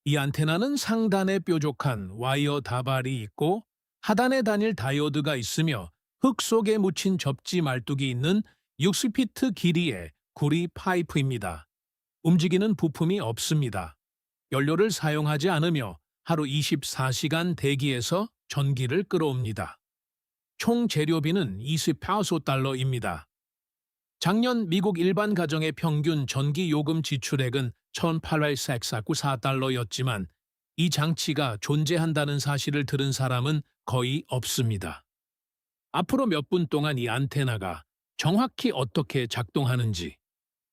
이 안테나는 상단에 뾰족한 와이어 다발이 있고 하단에 단일 다이오드가 있으며 흙 속에 묻힌 접지 말뚝이 있는 60피트 길이의 구리 파이프입니다. 움직이는 부품이 없습니다. 연료를 사용하지 않으며 하루 24시간 대기해서 전기를 끌어옵니다. 총 재료비는 28달러입니다. 작년 미국 일반 가정의 평균 전기 요금 지출액은 1,844달러였지만 이 장치가 존재한다는 사실을 들은 사람은 거의 없습니다. 앞으로 몇 분 동안 이 안테나가 정확히 어떻게 작동하는지,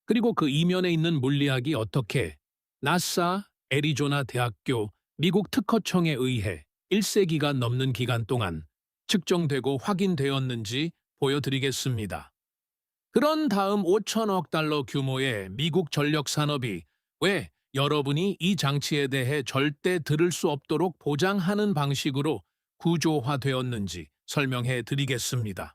그리고 그 이면에 있는 물리학이 어떻게 나사, 애리조나 대학교, 미국 특허청에 의해 1세기가 넘는 기간 동안 측정되고 확인되었는지 보여드리겠습니다. 그런 다음 5천억 달러 규모의 미국 전력 산업이 왜 여러분이 이 장치에 대해 절대 들을 수 없도록 보장하는 방식으로 구조화되었는지 설명해 드리겠습니다.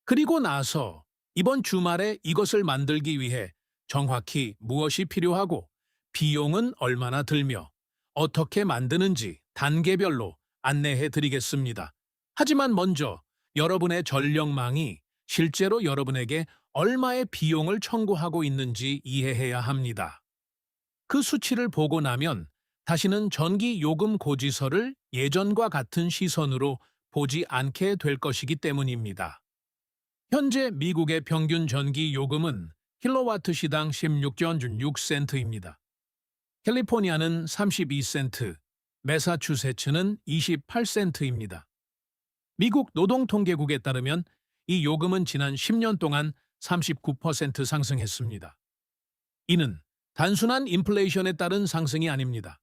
그리고 나서 이번 주말에 이것을 만들기 위해 정확히 무엇이 필요하고 비용은 얼마나 들며 어떻게 만드는지 단계별로 안내해 드리겠습니다. 하지만 먼저 여러분의 전력망이 실제로 여러분에게 얼마의 비용을 청구하고 있는지 이해해야 합니다. 그 수치를 보고 나면 다시는 전기 요금 고지서를 예전과 같은 시선으로 보지 않게 될 것이기 때문입니다. 현재 미국의 평균 전기 요금은 킬로와트 시당 16.6센트입니다. 캘리포니아는 32센트, 매사추세츠는 28센트입니다. 미국 노동통계국에 따르면 이 요금은 지난 10년 동안 39% 상승했습니다. 이는 단순한 인플레이션에 따른 상승이 아닙니다.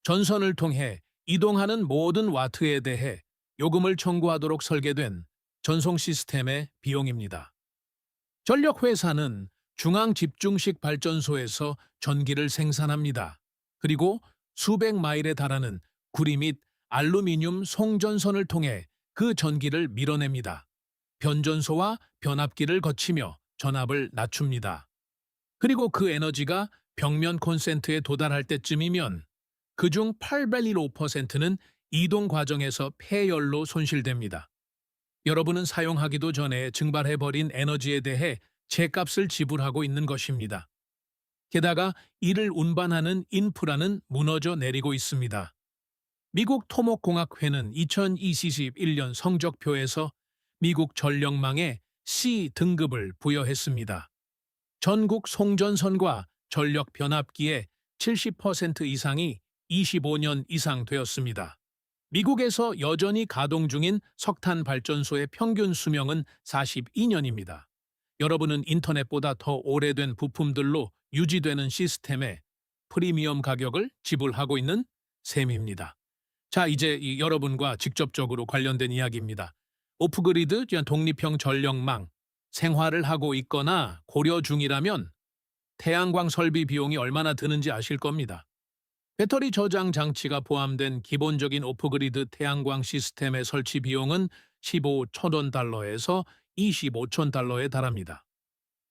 전선을 통해 이동하는 모든 와트에 대해 요금을 청구하도록 설계된 전송 시스템의 비용입니다. 전력회사는 중앙집중식 발전소에서 전기를 생산합니다. 그리고 수백 마일에 달하는 구리 및 알루미늄 송전선을 통해 그 전기를 밀어냅니다. 변전소와 변압기를 거치며 전압을 낮춥니다. 그리고 그 에너지가 벽면 콘센트에 도달할 때쯤이면 그중 815%는 이동 과정에서 폐열로 손실됩니다. 여러분은 사용하기도 전에 증발해버린 에너지에 대해 제값을 지불하고 있는 것입니다. 게다가 이를 운반하는 인프라는 무너져 내리고 있습니다. 미국 토목공학회는 2021년 성적표에서 미국 전력망에 C 등급을 부여했습니다. 전국 송전선과 전력 변압기의 70% 이상이 25년 이상 되었습니다. 미국에서 여전히 가동 중인 석탄 발전소의 평균 수명은 42년입니다. 여러분은 인터넷보다 더 오래된 부품들로 유지되는 시스템에 프리미엄 가격을 지불하고 있는 셈입니다. 자, 이제 여러분과 직접적으로 관련된 이야기입니다. 오프그리드, 독립형 전력망, 생활을 하고 있거나 고려 중이라면 태양광 설비 비용이 얼마나 드는지 아실 겁니다. 배터리 저장 장치가 포함된 기본적인 오프그리드 태양광 시스템의 설치 비용은 15,000달러에서 25,000달러에 달합니다.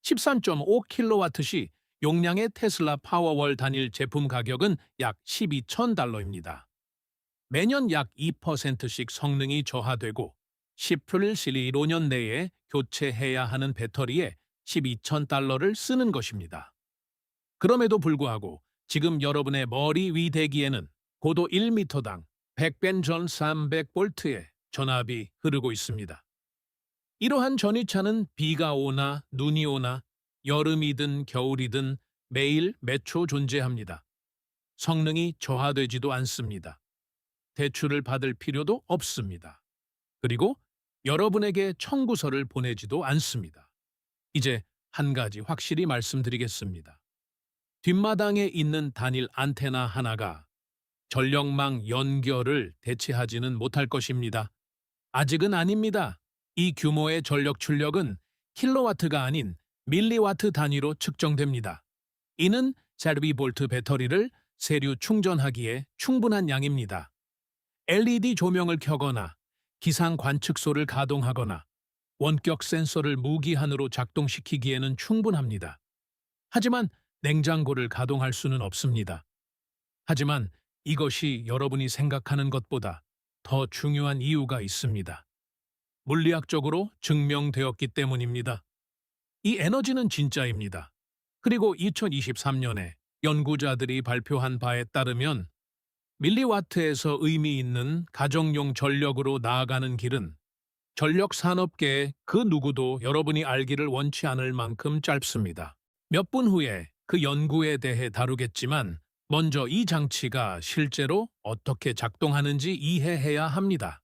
13.5kW 시 용량의 테슬라 파워월 단일 제품 가격은 약 12,000달러입니다. 매년 약 2%씩 성능이 저하되고 10일 5년 내에 교체해야 하는 배터리에 12,000달러를 쓰는 것입니다. 그럼에도 불구하고 지금 여러분의 머리 위 대기에는 고도 1m당 100벤전 300V의 전압이 흐르고 있습니다. 이러한 전위차는 비가 오나 눈이 오나 여름이든 겨울이든 매일 몇 초 존재합니다. 성능이 저하되지도 않습니다. 대출을 받을 필요도 없습니다. 그리고 여러분에게 청구서를 보내지도 않습니다. 이제 한 가지 확실히 말씀드리겠습니다. 뒷마당에 있는 단일 안테나 하나가 전력망 연결을 대체하지는 못할 것입니다. 아직은 아닙니다. 이 규모의 전력 출력은 킬로와트가 아닌 밀리와트 단위로 측정됩니다. 이는 12V 배터리를 세류 충전하기에 충분한 양입니다. LED 조명을 켜거나 기상 관측소를 가동하거나 원격 센서를 무기한으로 작동시키기에는 충분합니다. 하지만 냉장고를 가동할 수는 없습니다. 하지만 이것이 여러분이 생각하는 것보다 더 중요한 이유가 있습니다. 물리학적으로 증명되었기 때문입니다. 이 에너지는 진짜입니다. 그리고 2023년에 연구자들이 발표한 바에 따르면 밀리와트에서 의미 있는 가정용 전력으로 나아가는 길은 전력 산업계의 그 누구도 여러분이 알기를 원치 않을 만큼 짧습니다. 몇 분 후에 그 연구에 대해 다루겠지만 먼저 이 장치가 실제로 어떻게 작동하는지 이해해야 합니다.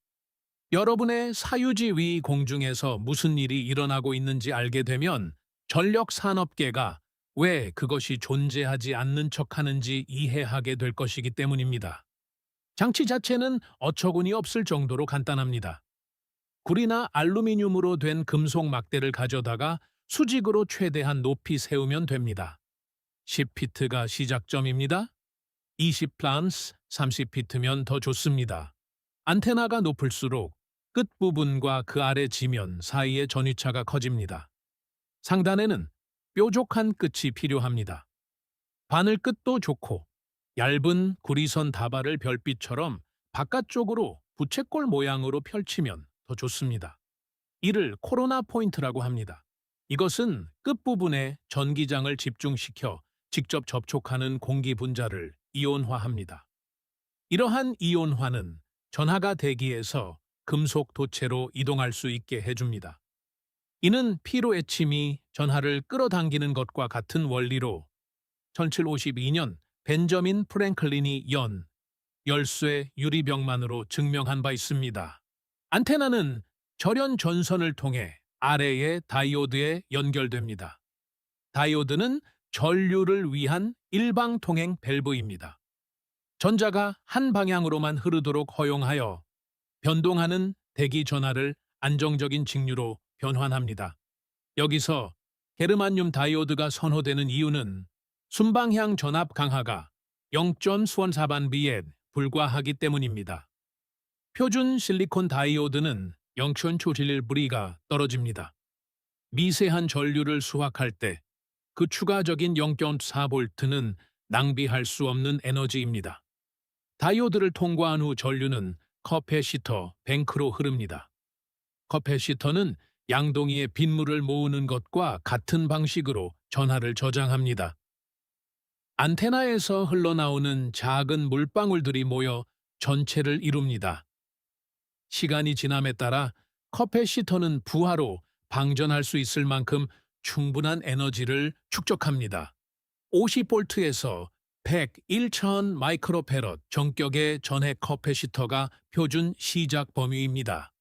여러분의 사유지 위 공중에서 무슨 일이 일어나고 있는지 알게 되면 전력 산업계가 왜 그것이 존재하지 않는 척하는지 이해하게 될 것이기 때문입니다. 장치 자체는 어처구니 없을 정도로 간단합니다. 구리나 알루미늄으로 된 금속 막대를 가져다가 수직으로 최대한 높이 세우면 됩니다. 10피트가 시작점입니다. 20플란스, 30피트면 더 좋습니다. 안테나가 높을수록 끝부분과 그 아래 지면 사이의 전위차가 커집니다. 상단에는 뾰족한 끝이 필요합니다. 바늘 끝도 좋고 얇은 구리선 다발을 별빛처럼 바깥쪽으로 부채꼴 모양으로 펼치면 더 좋습니다. 이를 코로나 포인트라고 합니다. 이것은 끝부분에 전기장을 집중시켜 직접 접촉하는 공기 분자를 이온화합니다. 이러한 이온화는 전하가 대기에서 금속 도체로 이동할 수 있게 해줍니다. 이는 피로애침이 전하를 끌어당기는 것과 같은 원리로 1752년 벤저민 프랭클린이 열쇠 유리병만으로 증명한 바 있습니다. 안테나는 절연 전선을 통해 아래의 다이오드에 연결됩니다. 다이오드는 전류를 위한 일방통행 밸브입니다. 전자가 한 방향으로만 흐르도록 허용하여 변동하는 대기 전하를 안정적인 직류로 변환합니다. 여기서 게르마늄 다이오드가 선호되는 이유는 순방향 전압 강하가 0.14반비에 불과하기 때문입니다. 표준 실리콘 다이오드는 0.001V가 떨어집니다. 미세한 전류를 수확할 때 그 추가적인 0.4V는 낭비할 수 없는 에너지입니다. 다이오드를 통과한 후 전류는 커패시터, 뱅크로 흐릅니다. 커패시터는 양동이에 빗물을 모으는 것과 같은 방식으로 전하를 저장합니다. 안테나에서 흘러나오는 작은 물방울들이 모여 전체를 이룹니다. 시간이 지남에 따라 커패시터는 부하로 방전할 수 있을 만큼 충분한 에너지를 축적합니다. 50볼트에서 101,000 마이크로페럿 정격의 전해 커패시터가 표준 시작 범위입니다.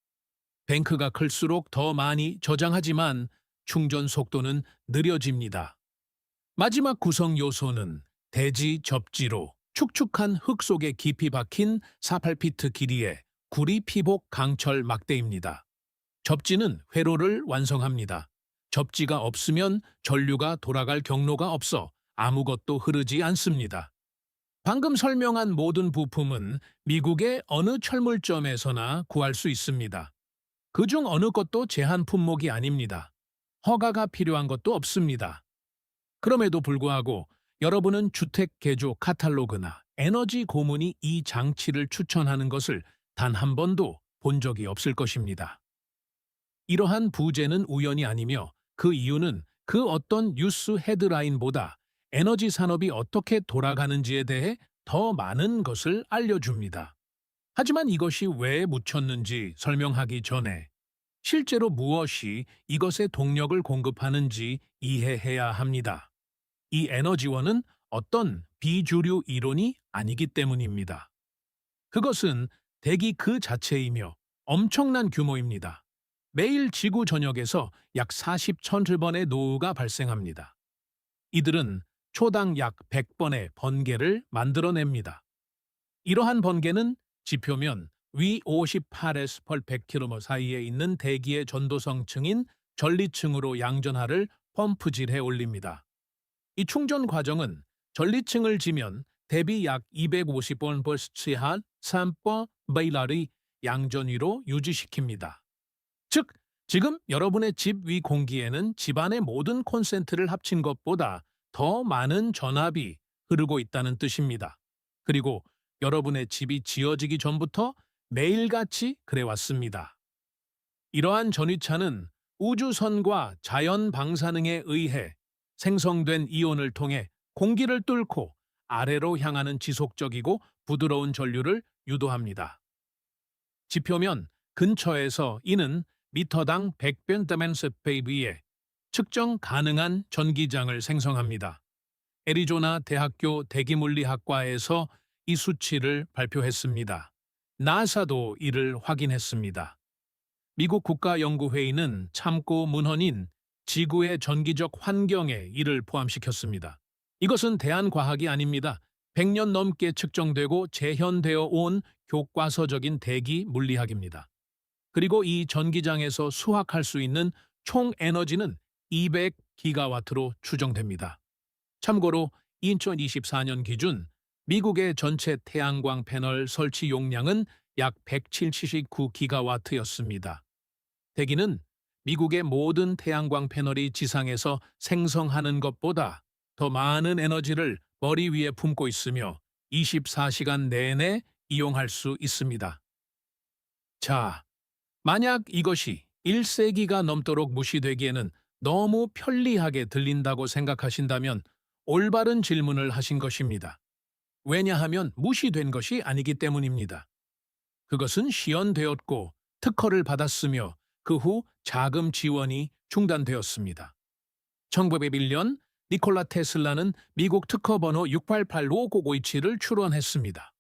뱅크가 클수록 더 많이 저장하지만 충전 속도는 느려집니다. 마지막 구성 요소는 대지 접지로 축축한 흙 속에 깊이 박힌 48피트 길이의 구리 피복 강철 막대입니다. 접지는 회로를 완성합니다. 접지가 없으면 전류가 돌아갈 경로가 없어 아무것도 흐르지 않습니다. 방금 설명한 모든 부품은 미국의 어느 철물점에서나 구할 수 있습니다. 그중 어느 것도 제한 품목이 아닙니다. 허가가 필요한 것도 없습니다. 그럼에도 불구하고 여러분은 주택 개조 카탈로그나 에너지 고문이 이 장치를 추천하는 것을 단 한 번도 본 적이 없을 것입니다. 이러한 부재는 우연이 아니며 그 이유는 그 어떤 뉴스 헤드라인보다 에너지 산업이 어떻게 돌아가는지에 대해 더 많은 것을 알려줍니다. 하지만 이것이 왜 묻혔는지 설명하기 전에 실제로 무엇이 이것의 동력을 공급하는지 이해해야 합니다. 이 에너지원은 어떤 비주류 이론이 아니기 때문입니다. 그것은 대기 그 자체이며 엄청난 규모입니다. 매일 지구 전역에서 약 40,000번의 노후가 발생합니다. 이들은 초당 약 100번의 번개를 만들어냅니다. 이러한 번개는 지표면 위 58에서 100km 사이에 있는 대기의 전도성층인 전리층으로 양전하를 펌프질해 올립니다. 이 충전 과정은 전리층을 지면 대비 약 250번 버스치한 3번 베일러리 양전 위로 유지시킵니다. 즉, 지금 여러분의 집 위 공기에는 집안의 모든 콘센트를 합친 것보다 더 많은 전압이 흐르고 있다는 뜻입니다. 그리고 여러분의 집이 지어지기 전부터 매일같이 그래왔습니다. 이러한 전위차는 우주선과 자연 방사능에 의해 생성된 이온을 통해 공기를 뚫고 아래로 향하는 지속적이고 부드러운 전류를 유도합니다. 지표면 근처에서 이는 미터당 100변다멘스페이브에 측정 가능한 전기장을 생성합니다. 애리조나 대학교 대기물리학과에서 이 수치를 발표했습니다. 나사도 이를 확인했습니다. 미국 국가연구회의는 참고 문헌인 지구의 전기적 환경에 이를 포함시켰습니다. 이것은 대안과학이 아닙니다. 100년 넘게 측정되고 재현되어 온 교과서적인 대기 물리학입니다. 그리고 이 전기장에서 수확할 수 있는 총 에너지는 200기가와트로 추정됩니다. 참고로 2024년 기준 미국의 전체 태양광 패널 설치 용량은 약 179기가와트였습니다. 대기는 미국의 모든 태양광 패널이 지상에서 생성하는 것보다 더 많은 에너지를 머리 위에 품고 있으며 24시간 내내 이용할 수 있습니다. 자, 만약 이것이 1세기가 넘도록 무시되기에는 너무 편리하게 들린다고 생각하신다면 올바른 질문을 하신 것입니다. 왜냐하면 무시된 것이 아니기 때문입니다. 그것은 시연되었고 특허를 받았으며 그 후 자금 지원이 중단되었습니다. 1901년 니콜라 테슬라는 미국 특허 번호 688-59927을 출원했습니다.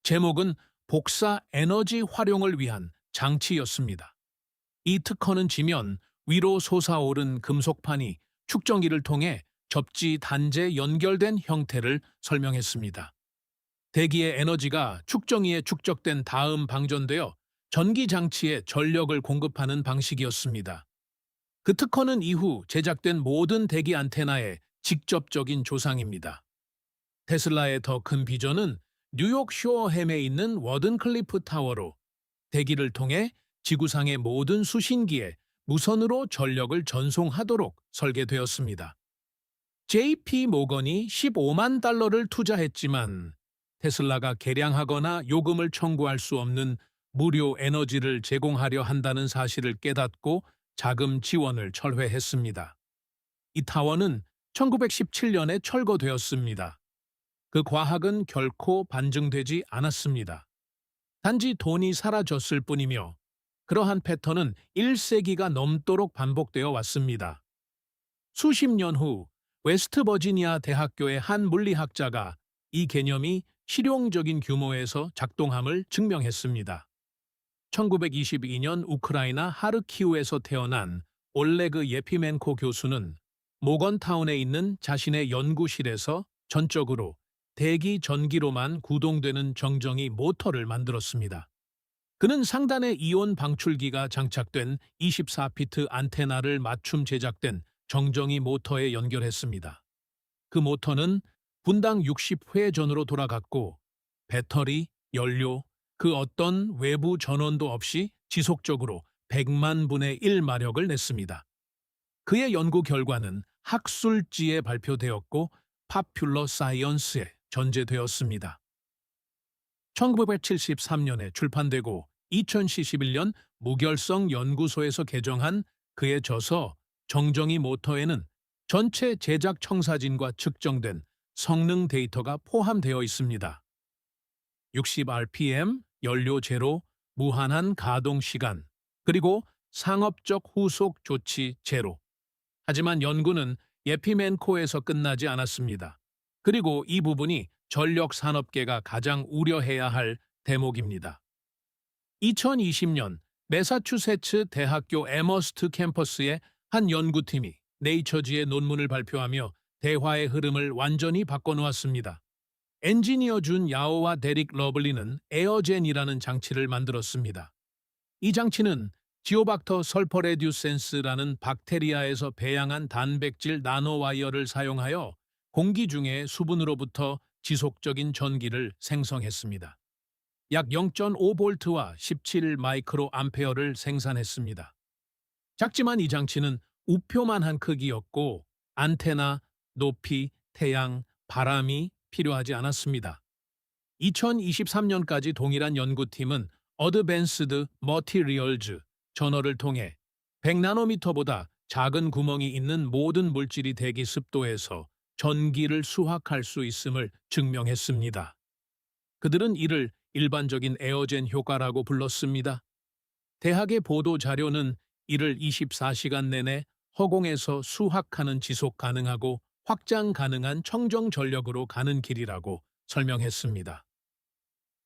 제목은 복사 에너지 활용을 위한 장치였습니다. 이 특허는 지면 위로 솟아오른 금속판이 축전기를 통해 접지 단제 연결된 형태를 설명했습니다. 대기의 에너지가 축전기에 축적된 다음 방전되어 전기장치에 전력을 공급하는 방식이었습니다. 그 특허는 이후 제작된 모든 대기 안테나의 직접적인 조상입니다. 테슬라의 더 큰 비전은 뉴욕 쇼어햄에 있는 워든클리프 타워로 대기를 통해 지구상의 모든 수신기에 무선으로 전력을 전송하도록 설계되었습니다. JP 모건이 15만 달러를 투자했지만 테슬라가 개량하거나 요금을 청구할 수 없는 무료 에너지를 제공하려 한다는 사실을 깨닫고 자금 지원을 철회했습니다. 이 타워는 1917년에 철거되었습니다. 그 과학은 결코 반증되지 않았습니다. 단지 돈이 사라졌을 뿐이며 그러한 패턴은 1세기가 넘도록 반복되어 왔습니다. 수십 년 후 웨스트버지니아 대학교의 한 물리학자가 이 개념이 실용적인 규모에서 작동함을 증명했습니다. 1922년 우크라이나 하르키우에서 태어난 올레그 예피멘코 교수는 모건타운에 있는 자신의 연구실에서 전적으로 대기 전기로만 구동되는 정전기 모터를 만들었습니다. 그는 상단에 이온 방출기가 장착된 24피트 안테나를 맞춤 제작된 정전기 모터에 연결했습니다. 그 모터는 분당 60회전으로 돌아갔고 배터리, 연료, 그 어떤 외부 전원도 없이 지속적으로 100만 분의 1 마력을 냈습니다. 그의 연구 결과는 학술지에 발표되었고 파퓰러 사이언스에 전제되었습니다. 1973년에 출판되고 2011년 무결성 연구소에서 개정한 그의 저서 정전기 모터에는 전체 제작 청사진과 측정된 성능 데이터가 포함되어 있습니다. 60rpm, 연료 제로, 무한한 가동 시간, 그리고 상업적 후속 조치 제로. 하지만 연구는 예피멘코에서 끝나지 않았습니다. 그리고 이 부분이 전력 산업계가 가장 우려해야 할 대목입니다. 2020년 매사추세츠 대학교 에머스트 캠퍼스의 한 연구팀이 네이처지의 논문을 발표하며 대화의 흐름을 완전히 바꿔놓았습니다. 엔지니어 준 야오와 데릭 러블리는 에어젠이라는 장치를 만들었습니다. 이 장치는 지오박터 설퍼레듀센스라는 박테리아에서 배양한 단백질 나노와이어를 사용하여 공기 중의 수분으로부터 지속적인 전기를 생성했습니다. 약 0.5볼트와 17 마이크로 암페어를 생산했습니다. 작지만 이 장치는 우표만한 크기였고 안테나, 높이, 태양, 바람이 필요하지 않았습니다. 2023년까지 동일한 연구팀은 어드밴스드 머티리얼즈 저널을 통해 100나노미터보다 작은 구멍이 있는 모든 물질이 대기 습도에서 전기를 수확할 수 있음을 증명했습니다. 그들은 이를 일반적인 에어젠 효과라고 불렀습니다. 대학의 보도 자료는 이를 24시간 내내 허공에서 수확하는 지속 가능하고 확장 가능한 청정 전력으로 가는 길이라고 설명했습니다.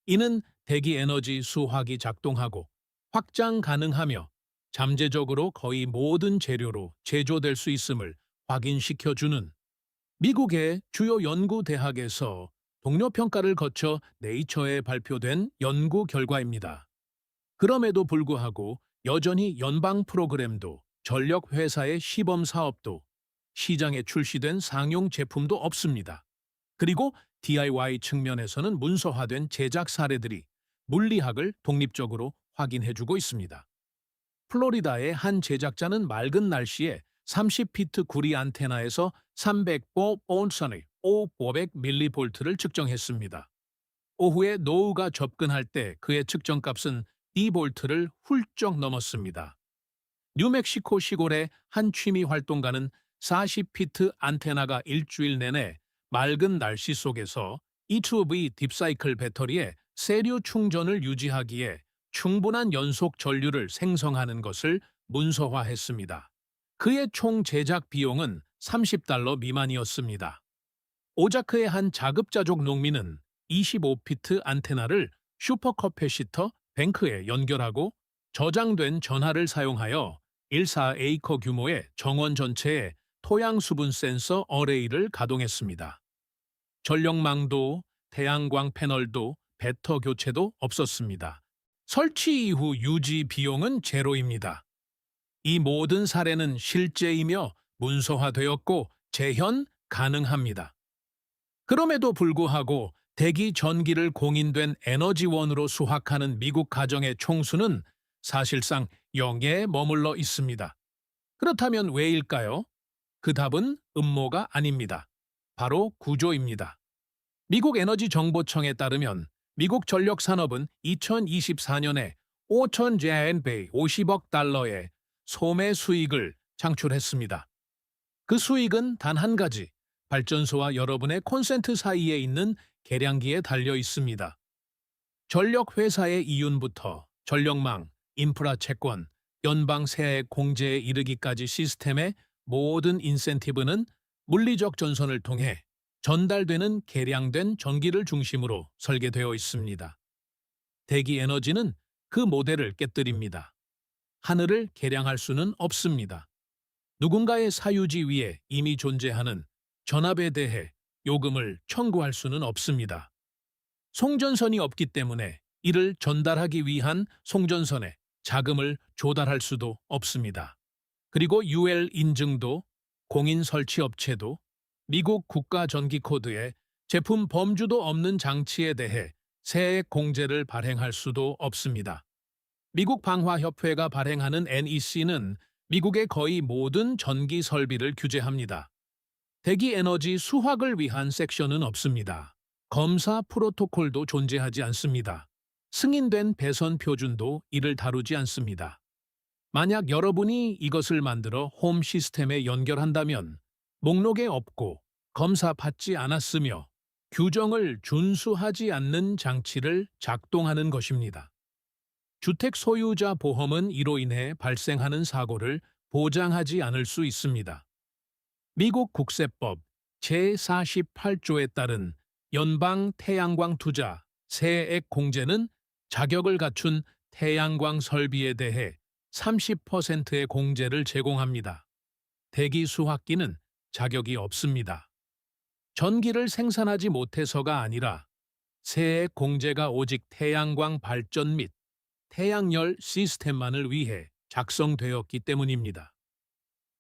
이는 대기 에너지 수확이 작동하고 확장 가능하며 잠재적으로 거의 모든 재료로 제조될 수 있음을 확인시켜주는 미국의 주요 연구 대학에서 동료 평가를 거쳐 네이처에 발표된 연구 결과입니다. 그럼에도 불구하고 여전히 연방 프로그램도 전력 회사의 시범 사업도 시장에 출시된 상용 제품도 없습니다. 그리고 DIY 측면에서는 문서화된 제작 사례들이 물리학을 독립적으로 확인해주고 있습니다. 플로리다의 한 제작자는 맑은 날씨에 30피트 구리 안테나에서 300보온선의 500mV를 측정했습니다. 오후에 노우가 접근할 때 그의 측정값은 D볼트를 훌쩍 넘었습니다. 뉴멕시코 시골의 한 취미 활동가는 40피트 안테나가 일주일 내내 맑은 날씨 속에서 E2V 딥사이클 배터리에 세류 충전을 유지하기에 충분한 연속 전류를 생성하는 것을 문서화했습니다. 그의 총 제작 비용은 $30 미만이었습니다. 오자크의 한 자급자족 농민은 25피트 안테나를 슈퍼커패시터 뱅크에 연결하고 저장된 전하를 사용하여 1.4에이커 규모의 정원 전체에 토양 수분 센서 어레이를 가동했습니다. 전력망도 태양광 패널도 배터 교체도 없었습니다. 설치 이후 유지 비용은 제로입니다. 이 모든 사례는 실제이며 문서화되었고 재현 가능합니다. 그럼에도 불구하고 대기 전기를 공인된 에너지원으로 수확하는 미국 가정의 총수는 사실상 0에 머물러 있습니다. 그렇다면 왜일까요? 그 답은 음모가 아닙니다. 바로 구조입니다. 미국 에너지정보청에 따르면 미국 전력산업은 2024년에 5,050억 달러의 소매 수익을 창출했습니다. 그 수익은 단 한 가지, 발전소와 여러분의 콘센트 사이에 있는 계량기에 달려 있습니다. 전력회사의 이윤부터 전력망, 인프라 채권, 연방 세액 공제에 이르기까지 시스템의 모든 인센티브는 물리적 전선을 통해 전달되는 계량된 전기를 중심으로 설계되어 있습니다. 대기 에너지는 그 모델을 깨뜨립니다. 하늘을 계량할 수는 없습니다. 누군가의 사유지 위에 이미 존재하는 전압에 대해 요금을 청구할 수는 없습니다. 송전선이 없기 때문에 이를 전달하기 위한 송전선에 자금을 조달할 수도 없습니다. 그리고 UL 인증도 공인 설치 업체도 미국 국가전기코드에 제품 범주도 없는 장치에 대해 세액 공제를 발행할 수도 없습니다. 미국 방화협회가 발행하는 NEC는 미국의 거의 모든 전기 설비를 규제합니다. 대기 에너지 수확을 위한 섹션은 없습니다. 검사 프로토콜도 존재하지 않습니다. 승인된 배선 표준도 이를 다루지 않습니다. 만약 여러분이 이것을 만들어 홈 시스템에 연결한다면 목록에 없고 검사받지 않았으며 규정을 준수하지 않는 장치를 작동하는 것입니다. 주택 소유자 보험은 이로 인해 발생하는 사고를 보장하지 않을 수 있습니다. 미국 국세법 제48조에 따른 연방 태양광 투자 세액 공제는 자격을 갖춘 태양광 설비에 대해 30%의 공제를 제공합니다. 대기 수확기는 자격이 없습니다. 전기를 생산하지 못해서가 아니라 세액 공제가 오직 태양광 발전 및 태양열 시스템만을 위해 작성되었기 때문입니다.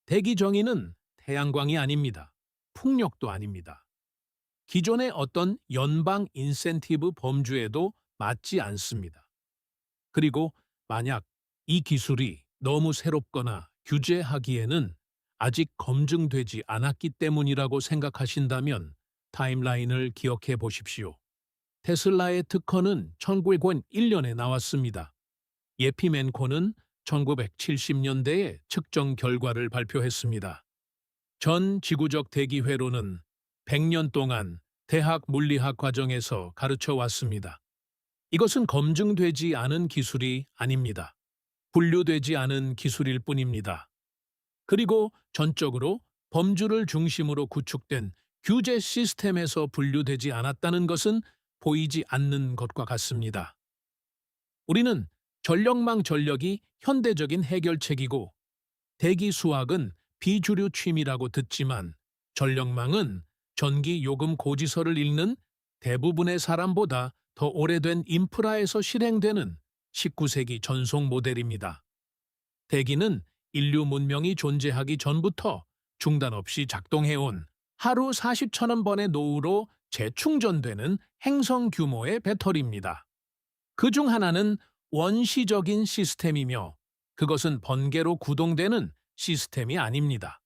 대기 정의는 태양광이 아닙니다. 풍력도 아닙니다. 기존의 어떤 연방 인센티브 범주에도 맞지 않습니다. 그리고 만약 이 기술이 너무 새롭거나 규제하기에는 아직 검증되지 않았기 때문이라고 생각하신다면 타임라인을 기억해 보십시오. 테슬라의 특허는 1901년에 나왔습니다. 예피맨코는 1970년대에 측정 결과를 발표했습니다. 전 지구적 대기회로는 100년 동안 대학 물리학 과정에서 가르쳐 왔습니다. 이것은 검증되지 않은 기술이 아닙니다. 분류되지 않은 기술일 뿐입니다. 그리고 전적으로 범주를 중심으로 구축된 규제 시스템에서 분류되지 않았다는 것은 보이지 않는 것과 같습니다. 우리는 전력망 전력이 현대적인 해결책이고 대기 수학은 비주류 취미라고 듣지만 전력망은 전기 요금 고지서를 읽는 대부분의 사람보다 더 오래된 인프라에서 실행되는 19세기 전속 모델입니다. 대기는 인류 문명이 존재하기 전부터 중단 없이 작동해온 하루 40,000원 번의 노후로 재충전되는 행성 규모의 배터리입니다. 그중 하나는 원시적인 시스템이며 그것은 번개로 구동되는 시스템이 아닙니다.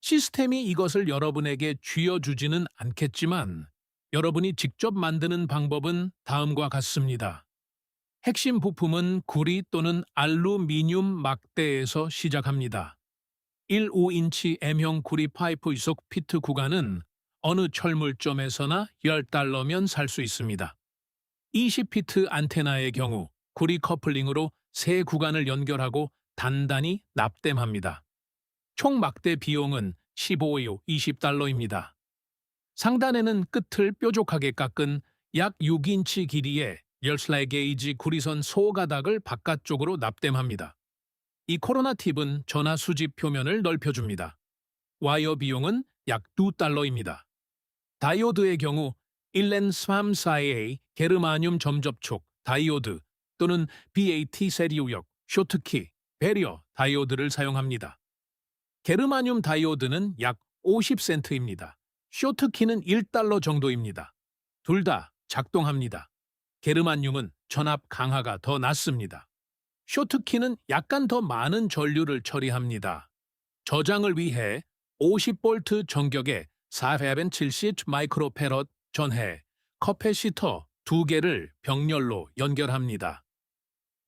시스템이 이것을 여러분에게 쥐어주지는 않겠지만 여러분이 직접 만드는 방법은 다음과 같습니다. 핵심 부품은 구리 또는 알루미늄 막대에서 시작합니다. 1.5인치 M형 구리 파이프 이속 피트 구간은 어느 철물점에서나 $10면 살 수 있습니다. 20피트 안테나의 경우 구리 커플링으로 세 구간을 연결하고 단단히 납땜합니다. 총 막대 비용은 15에서 $20입니다. 상단에는 끝을 뾰족하게 깎은 약 6인치 길이의 14게이지 구리선 소가닥을 바깥쪽으로 납땜합니다. 이 코로나 팁은 전화 수집 표면을 넓혀줍니다. 와이어 비용은 약 $2입니다. 다이오드의 경우 1렌 3사의 게르마늄 점접촉 다이오드 또는 BAT 세리우역, 쇼트키, 배리어 다이오드를 사용합니다. 게르마늄 다이오드는 약 50센트입니다. 쇼트키는 $1 정도입니다. 둘 다 작동합니다. 게르마늄은 전압 강화가 더 낮습니다. 쇼트키는 약간 더 많은 전류를 처리합니다. 저장을 위해 50V 전격의 470 마이크로페럿 전해 커패시터 2개를 병렬로 연결합니다.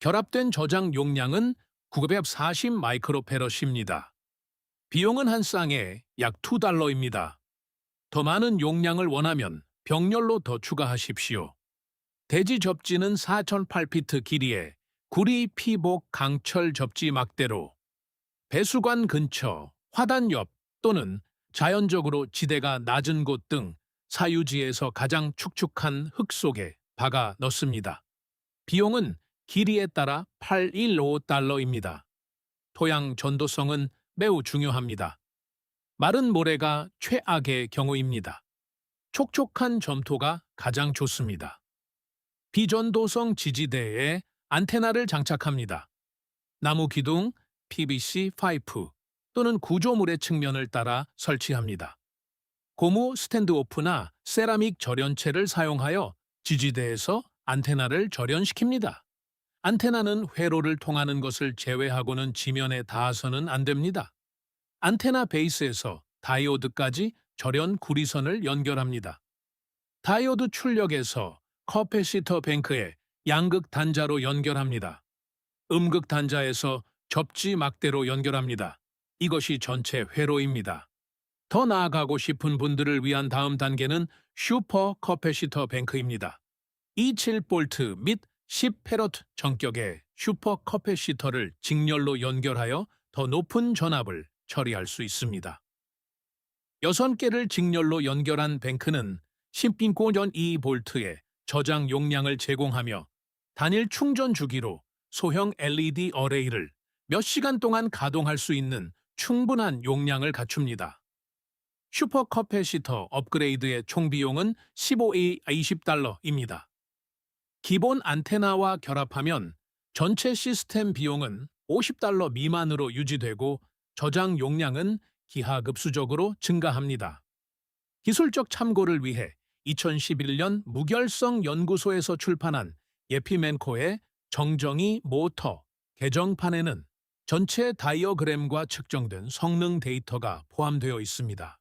결합된 저장 용량은 940 마이크로페럿입니다. 비용은 한 쌍에 약 $2입니다. 더 많은 용량을 원하면 병렬로 더 추가하십시오. 대지 접지는 4008피트 길이의 구리 피복 강철 접지 막대로 배수관 근처, 화단 옆 또는 자연적으로 지대가 낮은 곳 등 사유지에서 가장 축축한 흙 속에 박아 넣습니다. 비용은 길이에 따라 $815입니다. 토양 전도성은 매우 중요합니다. 마른 모래가 최악의 경우입니다. 촉촉한 점토가 가장 좋습니다. 비전도성 지지대에 안테나를 장착합니다. 나무 기둥, PVC 파이프 또는 구조물의 측면을 따라 설치합니다. 고무 스탠드오프나 세라믹 절연체를 사용하여 지지대에서 안테나를 절연시킵니다. 안테나는 회로를 통하는 것을 제외하고는 지면에 닿아서는 안 됩니다. 안테나 베이스에서 다이오드까지 절연 구리선을 연결합니다. 다이오드 출력에서 커패시터 뱅크에 양극 단자로 연결합니다. 음극 단자에서 접지 막대로 연결합니다. 이것이 전체 회로입니다. 더 나아가고 싶은 분들을 위한 다음 단계는 슈퍼 커패시터 뱅크입니다. 27V 및 10페럿 전격의 슈퍼 커패시터를 직렬로 연결하여 더 높은 전압을 처리할 수 있습니다. 6개를 직렬로 연결한 뱅크는 10.2V의 저장 용량을 제공하며 단일 충전 주기로 소형 LED 어레이를 몇 시간 동안 가동할 수 있는 충분한 용량을 갖춥니다. 슈퍼 커패시터 업그레이드의 총 비용은 15에서 $20입니다. 기본 안테나와 결합하면 전체 시스템 비용은 $50 미만으로 유지되고 저장 용량은 기하급수적으로 증가합니다. 기술적 참고를 위해 2011년 무결성 연구소에서 출판한 예피맨코의 정정이 모터 개정판에는 전체 다이어그램과 측정된 성능 데이터가 포함되어 있습니다.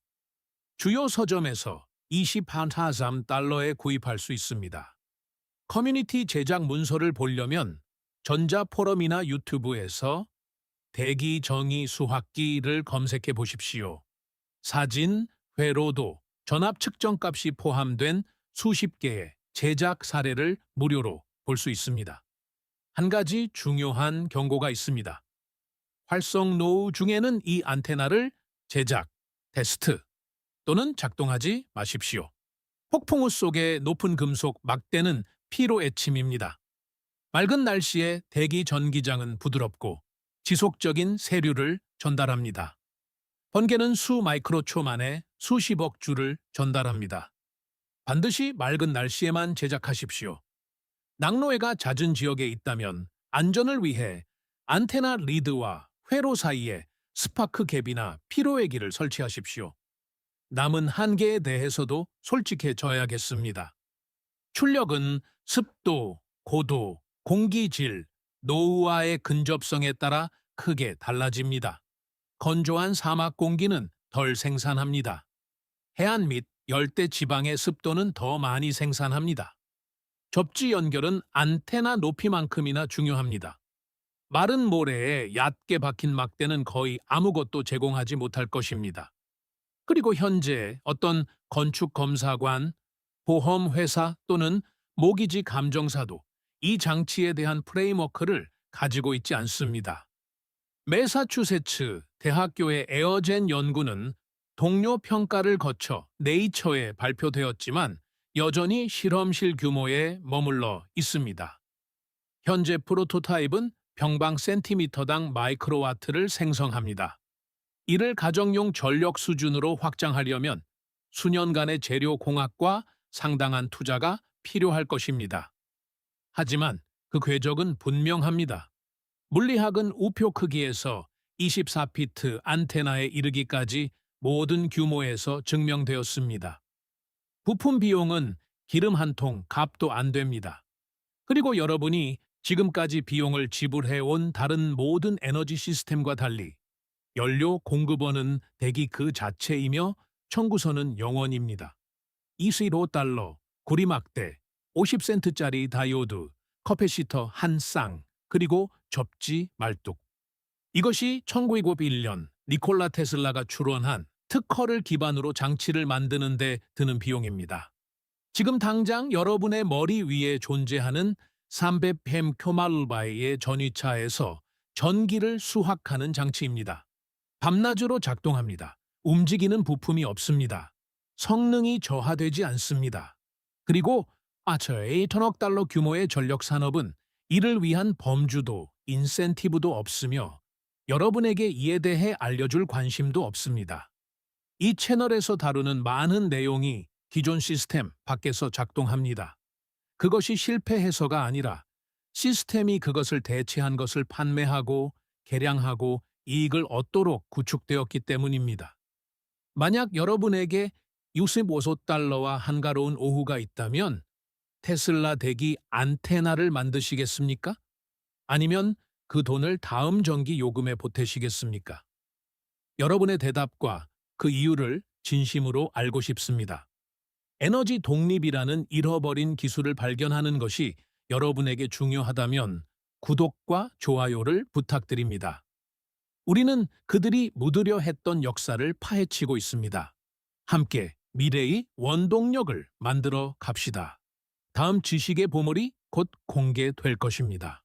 주요 서점에서 $24달러에 구입할 수 있습니다. 커뮤니티 제작 문서를 보려면 전자 포럼이나 유튜브에서 대기 정의 수확기를 검색해 보십시오. 사진, 회로도, 전압 측정값이 포함된 수십 개의 제작 사례를 무료로 볼 수 있습니다. 한 가지 중요한 경고가 있습니다. 활성 노후 중에는 이 안테나를 제작, 테스트 또는 작동하지 마십시오. 폭풍우 속의 높은 금속 막대는 피로 애침입니다. 맑은 날씨에 대기 전기장은 부드럽고 지속적인 세류를 전달합니다. 번개는 수 마이크로초 만에 수십억 주를 전달합니다. 반드시 맑은 날씨에만 제작하십시오. 낙노해가 잦은 지역에 있다면 안전을 위해 안테나 리드와 회로 사이에 스파크 갭이나 피로외기를 설치하십시오. 남은 한계에 대해서도 솔직해져야겠습니다. 출력은 습도, 고도, 공기질, 노후와의 근접성에 따라 크게 달라집니다. 건조한 사막 공기는 덜 생산합니다. 해안 및 열대 지방의 습도는 더 많이 생산합니다. 접지 연결은 안테나 높이만큼이나 중요합니다. 마른 모래에 얕게 박힌 막대는 거의 아무것도 제공하지 못할 것입니다. 그리고 현재 어떤 건축검사관, 보험회사 또는 모기지 감정사도 이 장치에 대한 프레임워크를 가지고 있지 않습니다. 매사추세츠 대학교의 에어젠 연구는 동료 평가를 거쳐 네이처에 발표되었지만 여전히 실험실 규모에 머물러 있습니다. 현재 프로토타입은 평방 센티미터당 마이크로와트를 생성합니다. 이를 가정용 전력 수준으로 확장하려면 수년간의 재료 공학과 상당한 투자가 필요할 것입니다. 하지만 그 궤적은 분명합니다. 물리학은 우표 크기에서 24피트 안테나에 이르기까지 모든 규모에서 증명되었습니다. 부품 비용은 기름 한 통 값도 안 됩니다. 그리고 여러분이 지금까지 비용을 지불해온 다른 모든 에너지 시스템과 달리 연료 공급원은 대기 그 자체이며 청구서는 영원입니다. 25달러, 구리막대, 50센트짜리 다이오드, 커패시터 한 쌍, 그리고 접지 말뚝. 이것이 1991년 니콜라 테슬라가 추론한 특허를 기반으로 장치를 만드는 데 드는 비용입니다. 지금 당장 여러분의 머리 위에 존재하는 삼베펜 쿄말바이의 전위차에서 전기를 수확하는 장치입니다. 밤낮으로 작동합니다. 움직이는 부품이 없습니다. 성능이 저하되지 않습니다. 그리고 1천억 달러 규모의 전력 산업은 이를 위한 범주도 인센티브도 없으며 여러분에게 이에 대해 알려줄 관심도 없습니다. 이 채널에서 다루는 많은 내용이 기존 시스템 밖에서 작동합니다. 그것이 실패해서가 아니라 시스템이 그것을 대체한 것을 판매하고 개량하고 이익을 얻도록 구축되었기 때문입니다. 만약 여러분에게 65달러와 한가로운 오후가 있다면 테슬라 대기 안테나를 만드시겠습니까? 아니면 그 돈을 다음 전기 요금에 보태시겠습니까? 여러분의 대답과 그 이유를 진심으로 알고 싶습니다. 에너지 독립이라는 잃어버린 기술을 발견하는 것이 여러분에게 중요하다면 구독과 좋아요를 부탁드립니다. 우리는 그들이 묻으려 했던 역사를 파헤치고 있습니다. 함께 미래의 원동력을 만들어 갑시다. 다음 지식의 보물이 곧 공개될 것입니다.